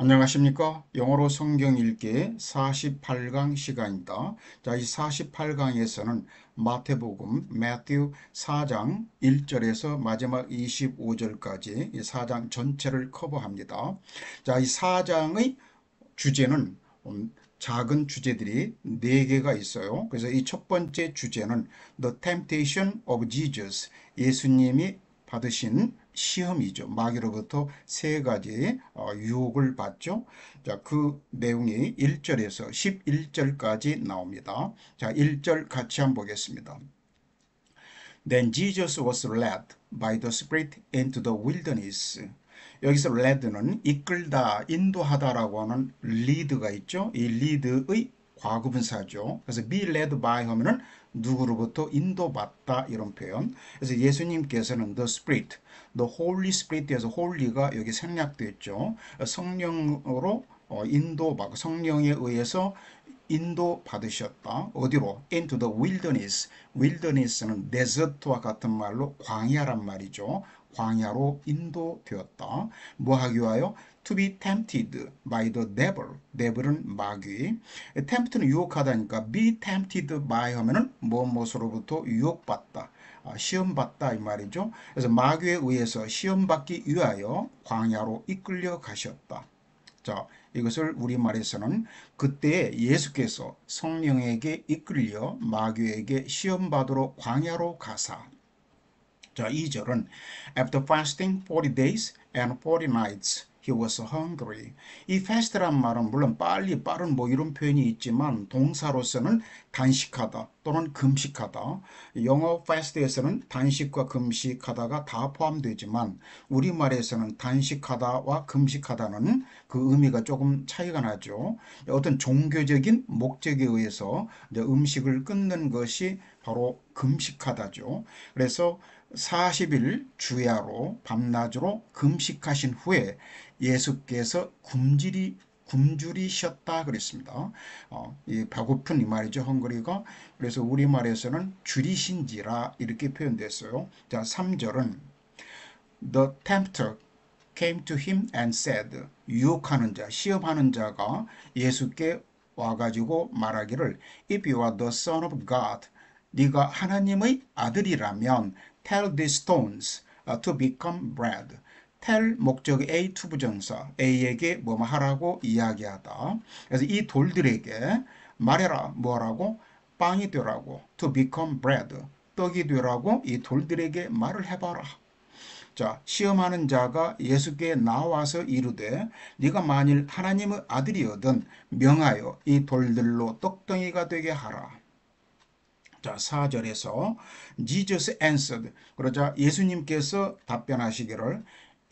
안녕하십니까? 영어로 성경 읽기 48강 시간입니다. 자, 이 48강에서는 마태복음, 매튜 4장 1절에서 마지막 25절까지 이 4장 전체를 커버합니다. 자, 이 4장의 주제는 작은 주제들이 4개가 있어요. 그래서 이 첫 번째 주제는 The Temptation of Jesus, 예수님이 받으신 시험이죠. 마귀로부터 3가지 유혹을 받죠. 자, 그 내용이 1절에서 11절까지 나옵니다. 자, 1절 같이 한번 보겠습니다. Then Jesus was led by the Spirit into the wilderness. 여기서 led는 이끌다, 인도하다라고 하는 lead가 있죠. 이 lead의 과거분사죠. 그래서 be led by 하면은 누구로부터 인도받다 이런 표현. 그래서 예수님께서는 the Spirit, the Holy Spirit에서 Holy가 여기 생략되어 있죠. 성령으로 인도받고 성령에 의해서 인도 받으셨다. 어디로? Into the wilderness. wilderness는 데저트와 같은 말로 광야란 말이죠. 광야로 인도되었다. 뭐 하기 위하여? To be tempted by the devil. devil은 마귀. tempt는 유혹하다니까 be tempted by 하면은 무엇으로부터 유혹받다. 시험받다 이 말이죠. 그래서 마귀에 의해서 시험받기 위하여 광야로 이끌려 가셨다. 자, 이것을 우리말에서는 그때 예수께서 성령에게 이끌려 마귀에게 시험받으러 광야로 가사. 자, 2절은 After fasting 40 days and 40 nights he was hungry. 이 fast란 말은 물론 빨리 빠른 뭐 이런 표현이 있지만 동사로서는 단식하다 또는 금식하다. 영어 fast에서는 단식과 금식하다가 다 포함되지만 우리말에서는 단식하다와 금식하다는 그 의미가 조금 차이가 나죠. 어떤 종교적인 목적에 의해서 음식을 끊는 것이 바로 금식하다죠. 그래서 40일 주야로 밤낮으로 금식하신 후에 예수께서 굶주리셨다 그랬습니다. 이 배고픈 이 말이죠. 헝그리가. 그래서 우리말에서는 줄이신지라 이렇게 표현됐어요. 자, 3절은 The tempter came to him and said, 유혹하는 자, 시험하는 자가 예수께 와가지고 말하기를 If you are the son of God, 네가 하나님의 아들이라면 tell these stones to become bread. tell 목적 A 투부정사 A에게 뭐 하라고 이야기하다. 그래서 이 돌들에게 말해라 뭐라고 빵이 되라고 to become bread 떡이 되라고 이 돌들에게 말을 해봐라. 자, 시험하는 자가 예수께 나와서 이르되 네가 만일 하나님의 아들이거든 명하여 이 돌들로 떡덩이가 되게 하라. 자, 4절에서 Jesus answered. 그러자 예수님께서 답변하시기를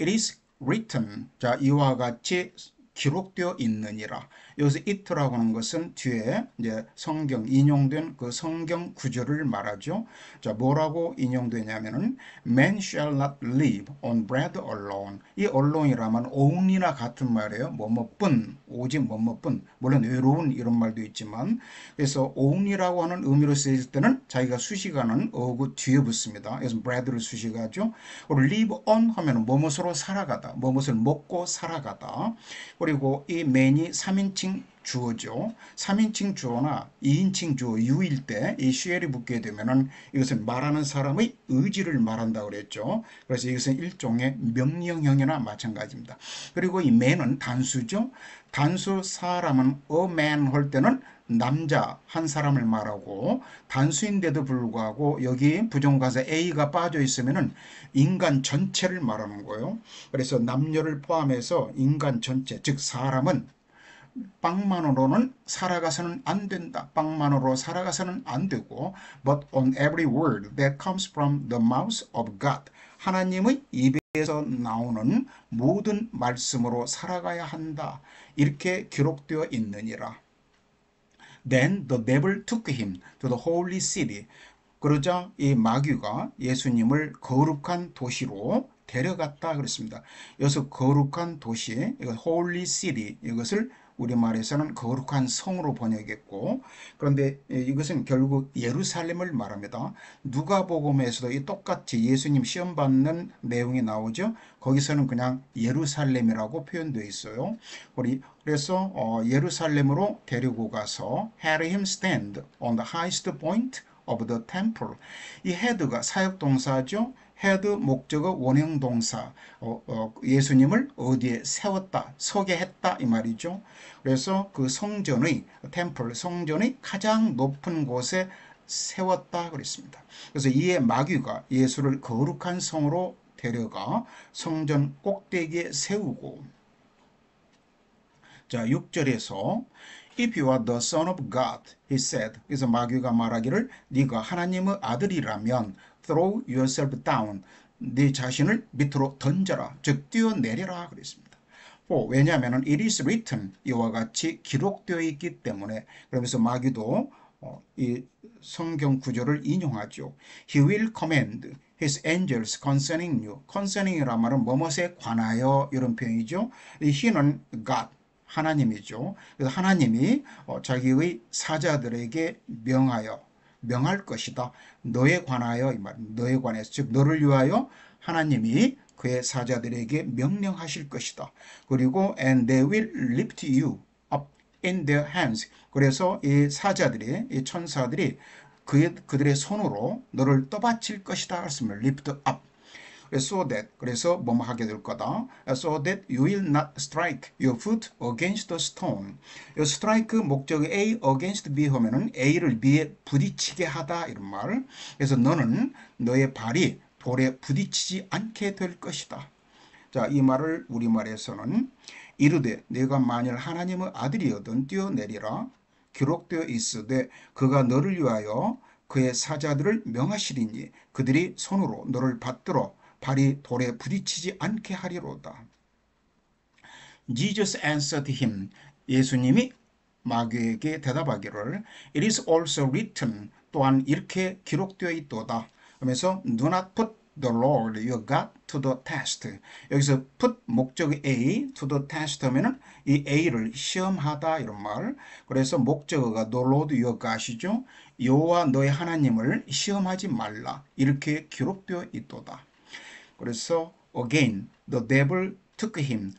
It is written. 자, 이와 같이 기록되어 있느니라. 여기서 it라고 하는 것은 뒤에 이제 성경 인용된 그 성경 구절을 말하죠. 자, 뭐라고 인용되냐면은 Man shall not live on bread alone. 이 alone이라면 only나 같은 말이에요. 뭐뭐뿐, 오직 뭐뭐뿐. 물론 외로운 이런 말도 있지만 그래서 only라고 하는 의미로 쓰일 때는 자기가 수식하는 어구 뒤에 붙습니다. 그래서 bread를 수식하죠. 그리고 live on 하면은 뭐뭇으로 살아가다, 뭐뭇을 먹고 살아가다. 그리고 이 man이 3인칭 주어죠. 3인칭 주어나 2인칭 주어 유일 때 이 쉘이 붙게 되면은 이것은 말하는 사람의 의지를 말한다고 그랬죠. 그래서 이것은 일종의 명령형이나 마찬가지입니다. 그리고 이 man은 단수죠. 단수 사람은 a man 할 때는 남자 한 사람을 말하고 단수인데도 불구하고 여기 부정관사 A가 빠져 있으면은 인간 전체를 말하는 거예요. 그래서 남녀를 포함해서 인간 전체, 즉 사람은 빵만으로는 살아가서는 안 된다. 빵만으로 살아가서는 안 되고 but on every word that comes from the mouth of God. 하나님의 입에서 나오는 모든 말씀으로 살아가야 한다. 이렇게 기록되어 있느니라. Then the devil took him to the holy city. 그러자 이 마귀가 예수님을 거룩한 도시로 데려갔다 그랬습니다. 여기서 거룩한 도시, 이거 holy city 이것을 우리말에서는 거룩한 성으로 번역했고, 그런데 이것은 결국 예루살렘을 말합니다. 누가복음에서도 이 똑같이 예수님 시험 받는 내용이 나오죠. 거기서는 그냥 예루살렘이라고 표현되어 있어요. 그래서 예루살렘으로 데리고 가서 had him stand on the highest point of the temple. 이 had가 사역동사죠. had 목적어 원형동사, 예수님을 어디에 세웠다, 서게 했다 이 말이죠. 그래서 그 성전의 템플, 성전의 가장 높은 곳에 세웠다 그랬습니다. 그래서 이에 마귀가 예수를 거룩한 성으로 데려가 성전 꼭대기에 세우고, 자 6절에서 If you are the son of God, he said. 그래서 마귀가 말하기를 네가 하나님의 아들이라면 throw yourself down. 네 자신을 밑으로 던져라. 즉 뛰어내려라 그랬습니다. 왜냐하면 it is written 이와 같이 기록되어 있기 때문에. 그러면서 마귀도 이 성경 구절을 인용하죠. He will command his angels concerning you. concerning이란 말은 뭐뭇에 관하여 이런 표현이죠. he는 God. 하나님이죠. 그래서 하나님이 자기의 사자들에게 명할 것이다. 너에 관하여 이 말, 너에 관해서 즉 너를 위하여 하나님이 그의 사자들에게 명령하실 것이다. 그리고 and they will lift you up in their hands. 그래서 이 사자들이 이 천사들이 그들의 손으로 너를 떠받칠 것이다. 말씀을 lift up. So that 그래서 뭐뭐 하게 될 거다. So that you will not strike your foot against the stone. 이 strike 목적 A against B 하면은 A를 B에 부딪히게 하다 이런 말. 그래서 너는 너의 발이 돌에 부딪히지 않게 될 것이다. 자, 이 말을 우리말에서는 이르되 내가 만일 하나님의 아들이거든 뛰어내리라. 기록되어 있으되 그가 너를 위하여 그의 사자들을 명하시리니 그들이 손으로 너를 받들어 발이 돌에 부딪히지 않게 하리로다. Jesus answered him. 예수님이 마귀에게 대답하기를 It is also written. 또한 이렇게 기록되어 있도다. 그러면서 Do not put the Lord your God to the test. 여기서 put 목적이 A to the test 하면은 이 A를 시험하다 이런 말. 그래서 목적어가 the Lord your God이죠. 여호와 너의 하나님을 시험하지 말라. 이렇게 기록되어 있도다. 그래서 again the devil took him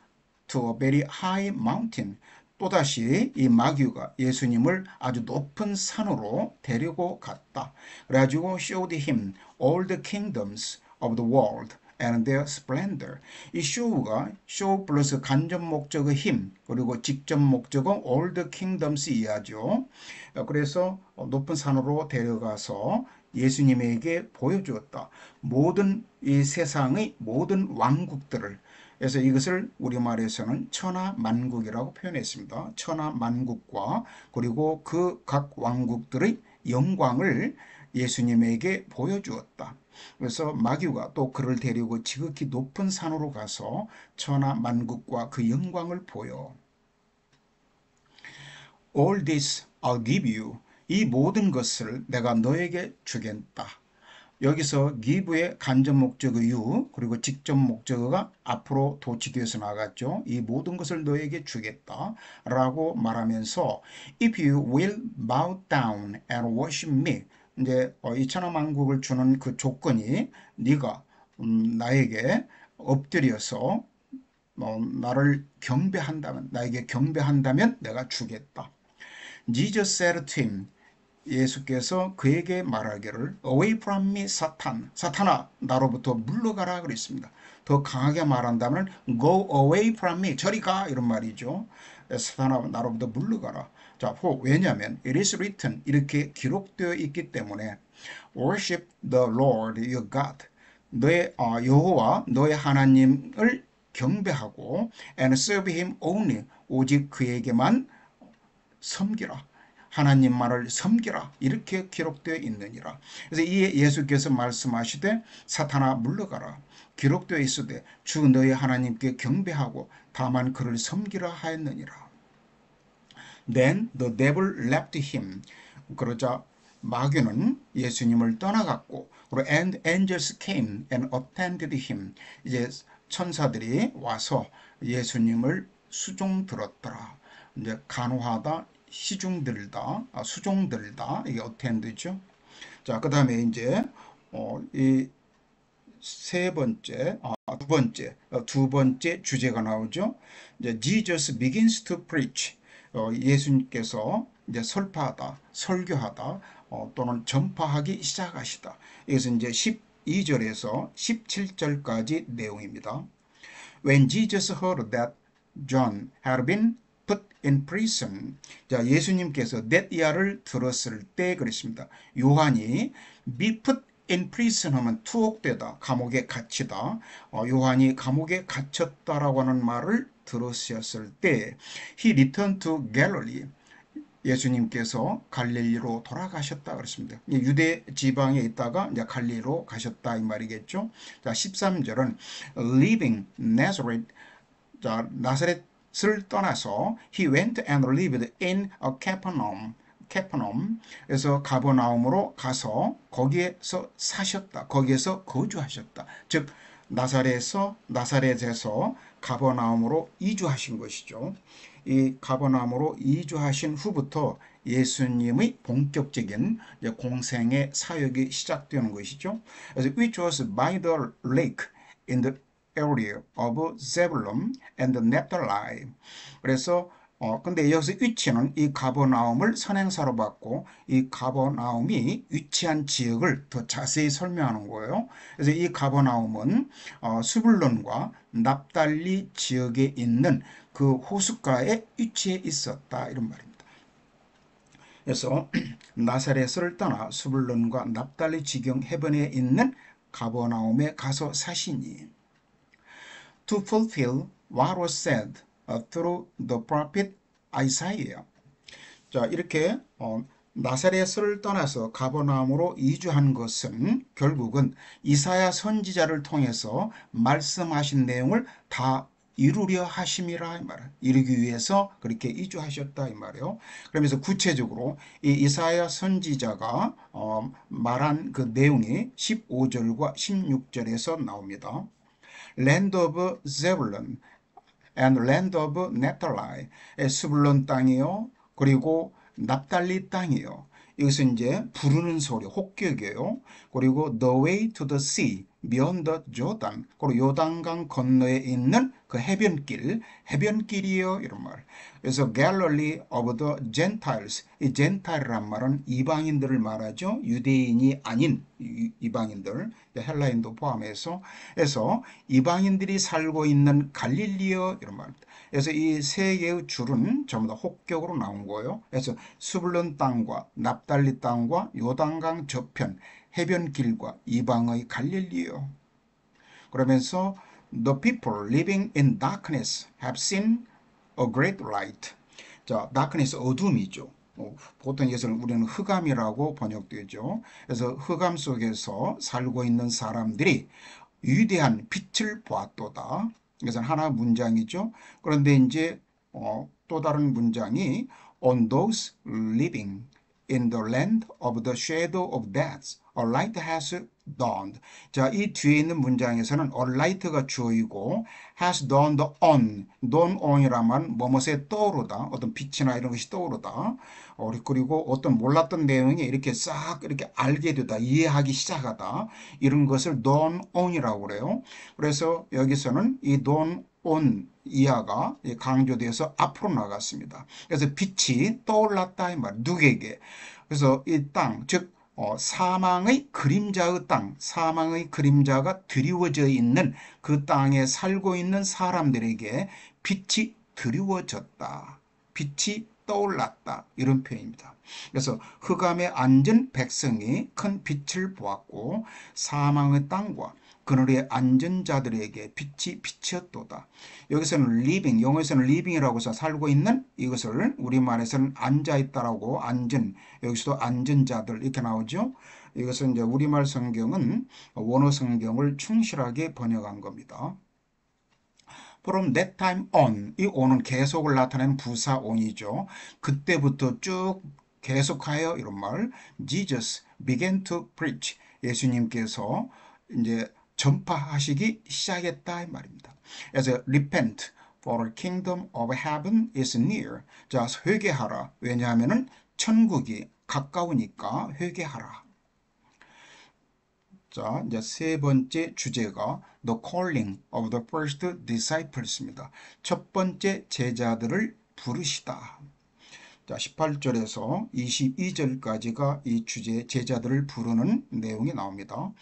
to a very high mountain. 또다시 이 마귀가 예수님을 아주 높은 산으로 데리고 갔다. 그래가지고 showed him all the kingdoms of the world and their splendor. 이 show가 show 플러스 간접 목적의 힘 그리고 직접 목적은 all the kingdoms 이하죠. 그래서 높은 산으로 데려가서 예수님에게 보여주었다. 모든 이 세상의 모든 왕국들을. 그래서 이것을 우리말에서는 천하만국이라고 표현했습니다. 천하만국과 그리고 그 각 왕국들의 영광을 예수님에게 보여주었다. 그래서 마귀가 또 그를 데리고 지극히 높은 산으로 가서 천하만국과 그 영광을 보여. All this I'll give you. 이 모든 것을 내가 너에게 주겠다. 여기서 give의 간접 목적의 you 그리고 직접 목적어가 앞으로 도치되어서 나갔죠. 이 모든 것을 너에게 주겠다 라고 말하면서 If you will bow down and worship me. 이제 이 천하만국을 주는 그 조건이 네가 나에게 엎드려서 나를 경배한다면 나에게 경배한다면 내가 주겠다. Jesus said to him. 예수께서 그에게 말하기를 Away from me, 사탄. 사탄아, 나로부터 물러가라 그랬습니다. 더 강하게 말한다면 Go away from me. 저리 가 이런 말이죠. 사탄아, 나로부터 물러가라. 자, 왜냐하면 It is written. 이렇게 기록되어 있기 때문에 Worship the Lord your God. 너의 여호와 너의 하나님을 경배하고 And serve him only. 오직 그에게만 섬기라. 하나님만을 섬기라 이렇게 기록되어 있느니라. 그래서 이에 예수께서 말씀하시되 사탄아 물러가라. 기록되어 있으되 주 너의 하나님께 경배하고 다만 그를 섬기라 하였느니라. Then the devil left him. 그러자 마귀는 예수님을 떠나갔고 그리고 and angels came and attended him. 이제 천사들이 와서 예수님을 수종 들었더라. 이제 간호하다, 시중들다, 수종들다, 이게 어텐드죠. 자, 그 다음에 이제 이 세 번째, 두 번째 주제가 나오죠. 이제 Jesus begins to preach. 예수님께서 이제 설파하다, 설교하다, 또는 전파하기 시작하시다. 이것은 이제 12절에서 17절까지 내용입니다. When Jesus heard that John had been put in prison. 자, 예수님께서 that year를 들었을 때 그랬습니다. 요한이 be put in prison 하면 투옥되다, 감옥에 갇히다. 요한이 감옥에 갇혔다라고 하는 말을 들으셨을 때 he returned to Galilee. 예수님께서 갈릴리로 돌아가셨다 그랬습니다. 유대 지방에 있다가 이제 갈릴리로 가셨다 이 말이겠죠. 자, 13절은 leaving Nazareth. 자, 나사렛을 떠나서 he went and lived in a Capernaum. 그래서 가버나움으로 가서 거기에서 사셨다. 거기에서 거주하셨다. 즉 나사렛에서 가버나움으로 이주하신 것이죠. 이 가버나움으로 이주하신 후부터 예수님의 본격적인 공생의 사역이 시작되는 것이죠. 그래서 which was by the lake in the area of Zebulun and Naphtali. 그래서 근데 여기서 위치는 이 가버나움을 선행사로 받고 이 가버나움이 위치한 지역을 더 자세히 설명하는 거예요. 그래서 이 가버나움은 스불론과 납달리 지역에 있는 그 호숫가에 위치해 있었다 이런 말입니다. 그래서 나사렛을 떠나 스불론과 납달리 지경 해변에 있는 가버나움에 가서 사시니 to fulfill what was said through the prophet Isaiah. 자, 이렇게 나사렛을 떠나서 가버나움으로 이주한 것은 결국은 이사야 선지자를 통해서 말씀하신 내용을 다 이루려 하심이라 이 말이에요. 이루기 위해서 그렇게 이주하셨다 이 말이에요. 그러면서 구체적으로 이 이사야 선지자가 말한 그 내용이 15절과 16절에서 나옵니다. Land of Zebulun and land of Naphtali. 스불론 땅이요. 그리고 납달리 땅이요. 이것은 이제 부르는 소리, 혹격이에요. 그리고 the way to the sea, beyond the Jordan. 그리고 요단강 건너에 있는 그 해변길이요. 이런 말. 그래서 Galilee of the Gentiles. 이 Gentile란 말은 이방인들을 말하죠. 유대인이 아닌 이방인들, 헬라인도 포함해서. 그래서 이방인들이 살고 있는 갈릴리요. 이런 말입니다. 그래서 이 세 개의 줄은 전부 다 혹격으로 나온 거예요. 그래서 스불론 땅과 납달리 땅과 요단강 저편 해변길과 이방의 갈릴리요. 그러면서 the people living in darkness have seen a great light. 자, darkness 어둠이죠. 보통 이것을 우리는 흑암이라고 번역되죠. 그래서 흑암 속에서 살고 있는 사람들이 위대한 빛을 보았도다. 이것은 하나 문장이죠. 그런데 이제 또 다른 문장이 on those living in the land of the shadow of death, a light has dawned. 자, 이 뒤에 있는 문장에서는 a light가 주어이고 has dawned on, dawn on이라면 뭐뭐에 떠오르다, 어떤 빛이나 이런 것이 떠오르다. 그리고 어떤 몰랐던 내용이 이렇게 싹 이렇게 알게 되다, 이해하기 시작하다. 이런 것을 dawn on이라고 그래요. 그래서 여기서는 이 dawn on 이하가 강조돼서 앞으로 나갔습니다. 그래서 빛이 떠올랐다 이 말. 누구에게? 그래서 이 땅, 즉 사망의 그림자의 땅, 사망의 그림자가 드리워져 있는 그 땅에 살고 있는 사람들에게 빛이 드리워졌다. 빛이 떠올랐다. 이런 표현입니다. 그래서 흑암에 앉은 백성이 큰 빛을 보았고 사망의 땅과 그늘에 앉은 자들에게 빛이 비쳤도다. 여기서는 living, 영어에서는 living이라고 해서 살고 있는 이것을 우리말에서는 앉아있다라고 앉은, 여기서도 앉은 자들 이렇게 나오죠. 이것은 이제 우리말 성경은 원어 성경을 충실하게 번역한 겁니다. From that time on, 이 on은 계속을 나타내는 부사 on이죠. 그때부터 쭉 계속하여 이런 말, Jesus began to preach. 예수님께서 이제 전파하시기 시작했다 이 말입니다. 그래서 repent, for the kingdom of heaven is near. 자, 회개하라. 왜냐하면은 천국이 가까우니까 회개하라. 자, 이제 세 번째 주제가 The calling of the first disciples입니다. 첫 번째 제자들을 부르시다. 자, 18절에서 22절까지가 이 주제 제자들을 부르는 내용이 나옵니다.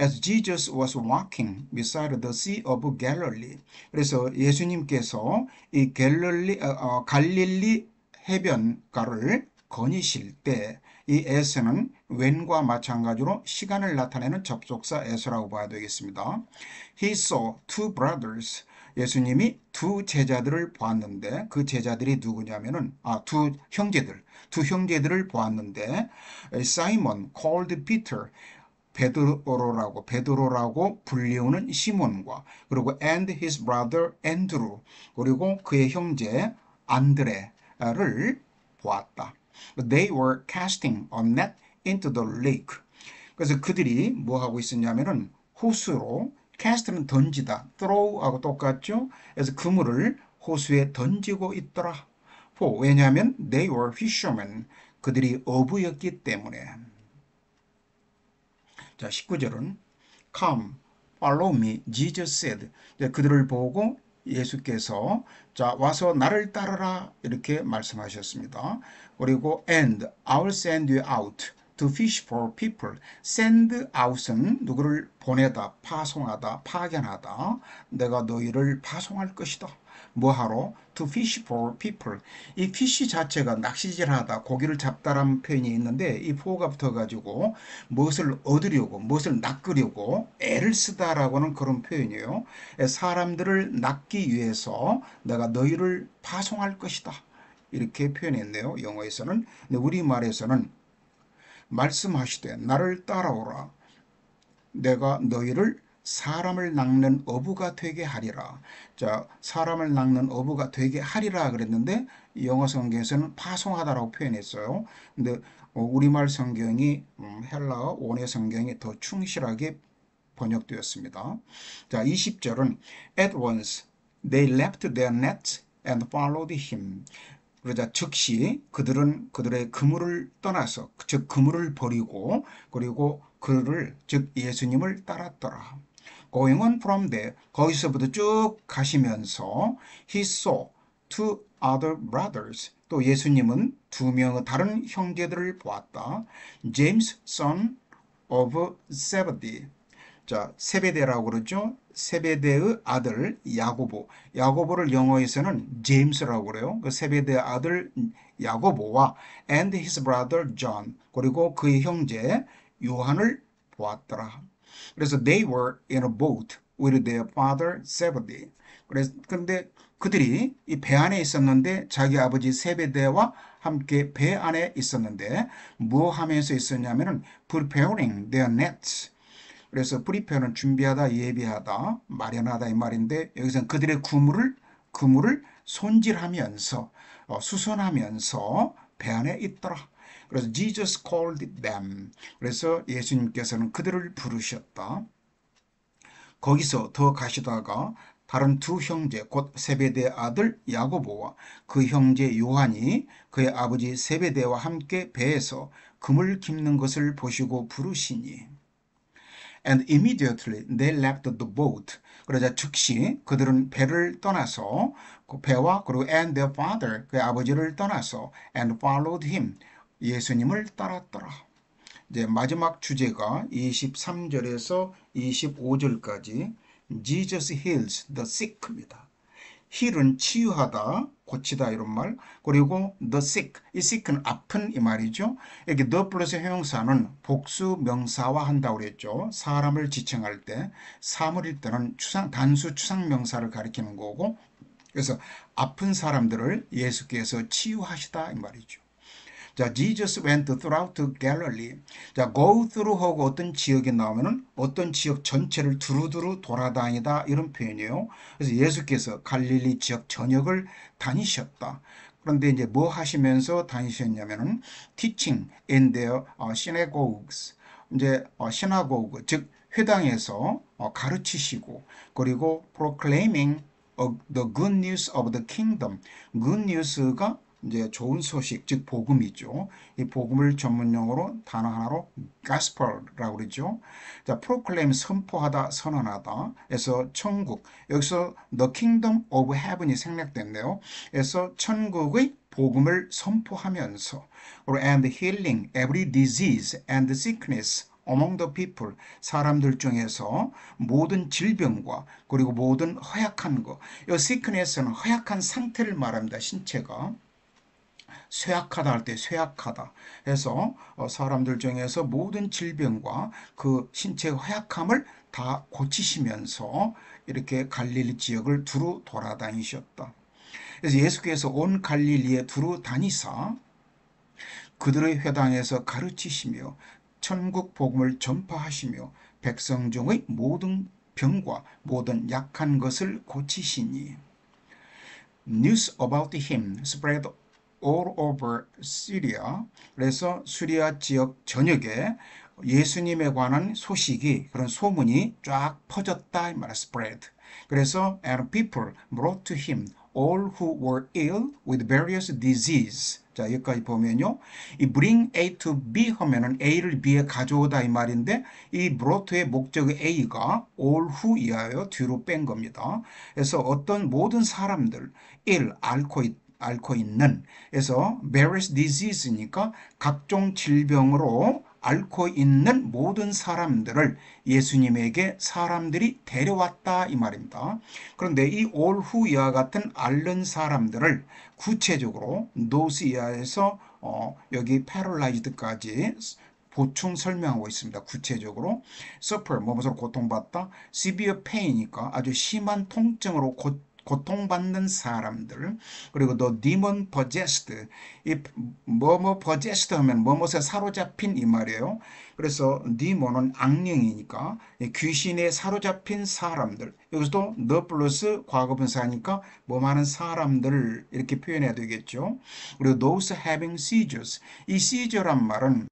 As Jesus was walking beside the Sea of Galilee. 그래서 예수님께서 이 갈릴리 해변가를 거니실 때 이 에서는 when과 마찬가지로 시간을 나타내는 접속사 에서라고 봐야 되겠습니다. He saw two brothers. 예수님이 두 제자들을 보았는데 그 제자들이 누구냐면은 두 형제들을 보았는데 Simon called Peter 베드로라고 불리우는 시몬과 그리고 and his brother Andrew 그리고 그의 형제 안드레를 보았다. They were casting a net into the lake. 그래서 그들이 뭐 하고 있었냐면은 호수로 cast는 던지다, throw하고 똑같죠? 그래서 그물을 호수에 던지고 있더라. 왜냐하면 they were fishermen. 그들이 어부였기 때문에. 자, 19절은 Come, follow me, Jesus said. 그들을 보고 예수께서 자, 와서 나를 따르라 이렇게 말씀하셨습니다. 그리고 and I'll send you out to fish for people. send out은 누구를 보내다, 파송하다, 파견하다. 내가 너희를 파송할 것이다. 뭐하러? To fish for people. 이 fish 자체가 낚시질하다, 고기를 잡다라는 표현이 있는데 이 for가 붙어가지고 무엇을 얻으려고, 무엇을 낚으려고 애를 쓰다라고는 그런 표현이에요. 사람들을 낚기 위해서 내가 너희를 파송할 것이다. 이렇게 표현했네요. 영어에서는. 근데 우리말에서는 말씀하시되 나를 따라오라. 내가 너희를 사람을 낚는 어부가 되게 하리라. 자, 사람을 낚는 어부가 되게 하리라 그랬는데 영어 성경에서는 파송하다라고 표현했어요. 근데 우리말 성경이 헬라어 원의 성경이 더 충실하게 번역되었습니다. 자, 20절은 At once they left their nets and followed him. 그러자 즉시 그들은 그들의 그물을 떠나서 즉 그물을 버리고 그리고 그를 즉 예수님을 따랐더라. Going on from there 거기서부터 쭉 가시면서 he saw two other brothers 또 예수님은 두 명의 다른 형제들을 보았다. James son of Zebedee 자, 세베대라고 그러죠. 세베대의 아들 야고보. 야고보를 영어에서는 제임스라고 그래요. 그 세베대의 아들 야고보와 and his brother John 그리고 그의 형제 요한을 보았더라. 그래서 they were in a boat with their father Zebedee. 그런데 그들이 이 배 안에 있었는데 자기 아버지 세베대와 함께 배 안에 있었는데 뭐 하면서 있었냐면은 preparing their nets. 그래서 프리페어는 준비하다, 예비하다, 마련하다 이 말인데 여기서는 그들의 그물을 손질하면서 수선하면서 배 안에 있더라. 그래서 Jesus called them. 그래서 예수님께서는 그들을 부르셨다. 거기서 더 가시다가 다른 두 형제 곧 세베대의 아들 야고보와 그 형제 요한이 그의 아버지 세베대와 함께 배에서 그물 깁는 것을 보시고 부르시니 And immediately they left the boat. 그러자 즉시 그들은 배를 떠나서 그 배와 그리고 and their father 그의 아버지를 떠나서 and followed him 예수님을 따랐더라. 이제 마지막 주제가 23절에서 25절까지 Jesus heals the sick입니다. heal은 치유하다, 고치다 이런 말. 그리고 the sick, 이 sick는 아픈 이 말이죠. 여기 the 플러스 형용사는 복수 명사화 한다고 그랬죠. 사람을 지칭할 때 사물일 때는 단수 추상 명사를 가리키는 거고 그래서 아픈 사람들을 예수께서 치유하시다 이 말이죠. 자, Jesus went throughout Galilee. 자, go through하고 어떤 지역에 나오면은 어떤 지역 전체를 두루두루 돌아다니다 이런 표현이에요. 그래서 예수께서 갈릴리 지역 전역을 다니셨다. 그런데 이제 뭐 하시면서 다니셨냐면은 teaching in their synagogues. 이제 시나고그 즉 회당에서 가르치시고 그리고 proclaiming the good news of the kingdom. good news가 이제 좋은 소식, 즉 복음이죠. 이 복음을 전문용어로 단어 하나로 gospel라고 그러죠. 자, proclaim 선포하다, 선언하다. 에서 천국. 여기서 the kingdom of heaven이 생략됐네요. 그래서 천국의 복음을 선포하면서 그리고 and healing every disease and sickness among the people, 사람들 중에서 모든 질병과 그리고 모든 허약한 거. 이 sickness는 허약한 상태를 말합니다. 신체가. 쇠약하다 할 때 쇠약하다 해서 사람들 중에서 모든 질병과 그 신체의 허약함을 다 고치시면서 이렇게 갈릴리 지역을 두루 돌아다니셨다. 그래서 예수께서 온 갈릴리에 두루 다니사 그들의 회당에서 가르치시며 천국 복음을 전파하시며 백성 중의 모든 병과 모든 약한 것을 고치시니 News about him spread all over Syria. 그래서 시리아 지역 전역에 예수님에 관한 소식이 그런 소문이 쫙 퍼졌다 이 말이야. spread. 그래서 and people brought to him all who were ill with various disease. 자, 여기까지 보면요. 이 bring A to B 하면은 A를 B에 가져오다 이 말인데 이 brought의 목적의 A가 all who 이하여 뒤로 뺀 겁니다. 그래서 어떤 모든 사람들 ill 앓고 있는 그래서 various disease니까 각종 질병으로 앓고 있는 모든 사람들을 예수님에게 사람들이 데려왔다 이 말입니다. 그런데 이 all who 이와 같은 앓는 사람들을 구체적으로 those 이하에서 여기 paralyzed까지 보충 설명하고 있습니다. 구체적으로 suffer 뭐뭐로 고통받다, severe pain이니까 아주 심한 통증으로 고통받는 사람들, 그리고 the demon possessed, 이 뭐뭐 possessed 하면 뭐뭐에 사로잡힌 이 말이에요. 그래서 demon은 악령이니까 귀신에 사로잡힌 사람들, 여기서도 the 플러스 과거분사니까 뭐 많은 사람들 이렇게 표현해야 되겠죠. 그리고 those having seizures, 이 seizure란 말은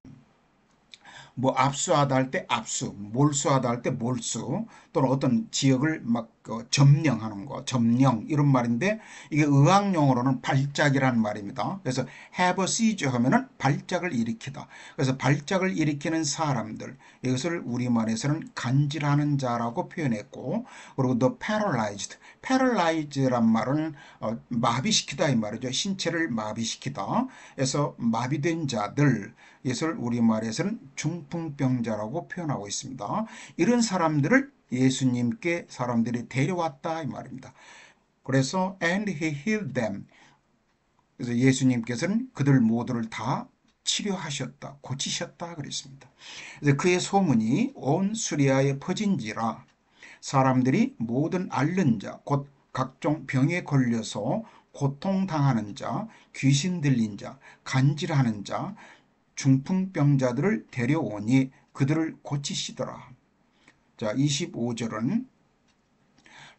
뭐 압수하다 할 때 압수, 몰수하다 할 때 몰수, 또는 어떤 지역을 막 점령하는 거, 점령 이런 말인데 이게 의학용어로는 발작이라는 말입니다. 그래서 have a seizure 하면은 발작을 일으키다. 그래서 발작을 일으키는 사람들, 이것을 우리말에서는 간질하는 자라고 표현했고, 그리고 the paralyzed, paralyzed란 말은 마비시키다 이 말이죠. 신체를 마비시키다. 그래서 마비된 자들, 이것을 우리말에서는 중풍병자라고 표현하고 있습니다. 이런 사람들을 예수님께 사람들이 데려왔다 이 말입니다. 그래서 and he healed them. 그래서 예수님께서는 그들 모두를 다 치료하셨다, 고치셨다 그랬습니다. 그래서 그의 소문이 온 수리아에 퍼진지라 사람들이 모든 앓는 자, 곧 각종 병에 걸려서 고통당하는 자, 귀신 들린 자, 간질하는 자, 중풍병자들을 데려오니 그들을 고치시더라. 자, 25절은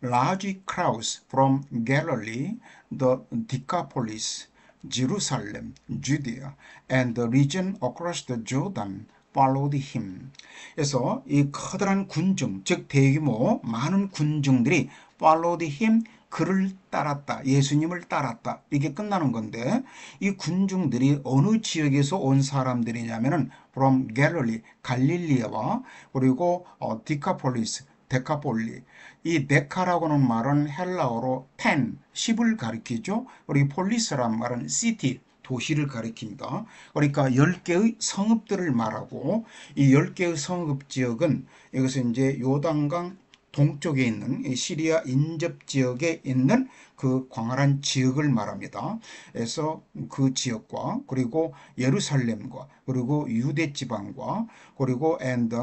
large crowds from Galilee, the Decapolis, Jerusalem, Judea, and the region across the Jordan followed him. 그래서 이 커다란 군중, 즉 대규모 많은 군중들이 followed him, 그를 따랐다, 예수님을 따랐다, 이게 끝나는 건데 이 군중들이 어느 지역에서 온 사람들이냐면은 from Galilee, 갈릴리아와 그리고 디카폴리스, 데카폴리. 이 데카라고는 말은 헬라어로 10을 가리키죠. 그리고 폴리스란 말은 city, 도시를 가리킵니다. 그러니까 10개의 성읍들을 말하고 이 10개의 성읍 지역은 이것은 이제 요단강 동쪽에 있는 시리아 인접 지역에 있는 그 광활한 지역을 말합니다. 그래서 그 지역과 그리고 예루살렘과 그리고 유대 지방과 그리고 and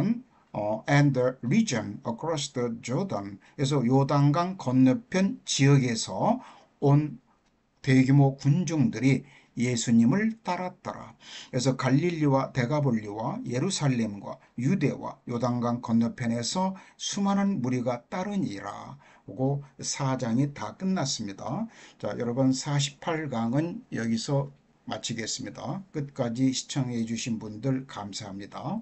the region across the Jordan. 그래서 요단강 건너편 지역에서 온 대규모 군중들이 예수님을 따랐더라. 그래서 갈릴리와 데가볼리와 예루살렘과 유대와 요단강 건너편에서 수많은 무리가 따르니라. 하고 4장이 다 끝났습니다. 자, 여러분 48강은 여기서 마치겠습니다. 끝까지 시청해 주신 분들 감사합니다.